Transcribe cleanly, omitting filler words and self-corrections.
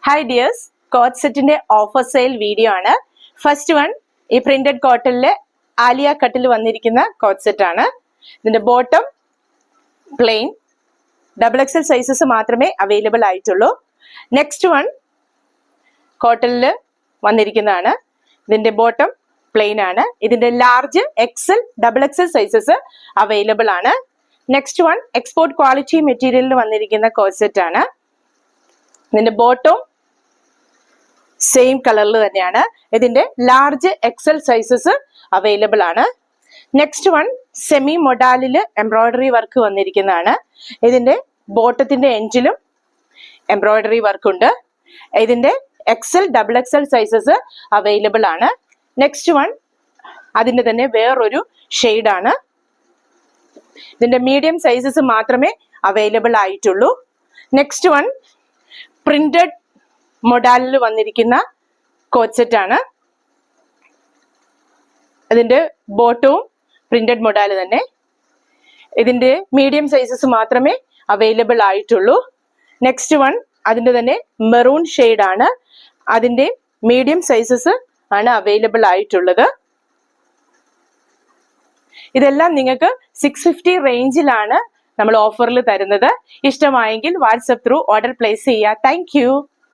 Hi dears, coat സെറ്റിന്റെ offer sale video ആണ്. First one ഈ പ്രിന്റഡ് കോട്ടണിലെ ആലിയ കട്ടിൽ വന്നിരിക്കുന്ന കോട്ട് സെറ്റ് ആണ്. ഇതിന്റെ ബോട്ടം പ്ലെയിൻ, XXL സൈസസ് മാത്രമേ അവൈലബിൾ ആയിട്ടുള്ളൂ. നെക്സ്റ്റ് വൺ കോട്ടണിൽ വന്നിരിക്കുന്നതാണ്. ഇതിന്റെ ബോട്ടം പ്ലെയിൻ ആണ്. ഇതിന്റെ large XL, XXL sizes available ആണ്. നെക്സ്റ്റ് വൺ എക്സ്പോർട്ട് ക്വാളിറ്റി മെറ്റീരിയലിൽ വന്നിരിക്കുന്ന കോട്ട് സെറ്റ് ആണ്. ഇതിന്റെ ബോട്ടം സെയിം കളറിൽ തന്നെയാണ്. ഇതിന്റെ ലാർജ് XL സൈസസ് അവൈലബിൾ ആണ്. നെക്സ്റ്റ് വൺ സെമി മൊഡാലില് എംബ്രോയിഡറി വർക്ക് വന്നിരിക്കുന്നതാണ്. ഇതിന്റെ ബോട്ടത്തിന്റെ എൻഡിലും എംബ്രോയിഡറി വർക്ക് ഉണ്ട്. ഇതിന്റെ XL, XXL സൈസസ് അവൈലബിൾ ആണ്. നെക്സ്റ്റ് വൺ അതിന്റെ തന്നെ വേറൊരു ഷെയ്ഡാണ്. ഇതിന്റെ മീഡിയം സൈസസ് മാത്രമേ അവൈലബിൾ ആയിട്ടുള്ളൂ. നെക്സ്റ്റ് വൺ പ്രിന്റഡ് മൊഡാലിൽ വന്നിരിക്കുന്ന കോട്ട് സെറ്റ് ആണ്. അതിന്റെ ബോട്ടവും പ്രിന്റഡ് മൊഡാൽ തന്നെ. ഇതിന്റെ മീഡിയം സൈസസ് മാത്രമേ അവൈലബിൾ ആയിട്ടുള്ളൂ. നെക്സ്റ്റ് വൺ അതിന്റെ തന്നെ മെറൂൺ ഷെയ്ഡ് ആണ്. അതിന്റെ മീഡിയം സൈസസ് ആണ് അവൈലബിൾ ആയിട്ടുള്ളത്. ഇതെല്ലാം നിങ്ങൾക്ക് 650 റേഞ്ചിലാണ് നമ്മൾ ഓഫറിൽ തരുന്നത്. ഇഷ്ടമായെങ്കിൽ വാട്സ്ആപ്പ് ത്രൂ ഓർഡർ പ്ലേസ് ചെയ്യുക. Thank you.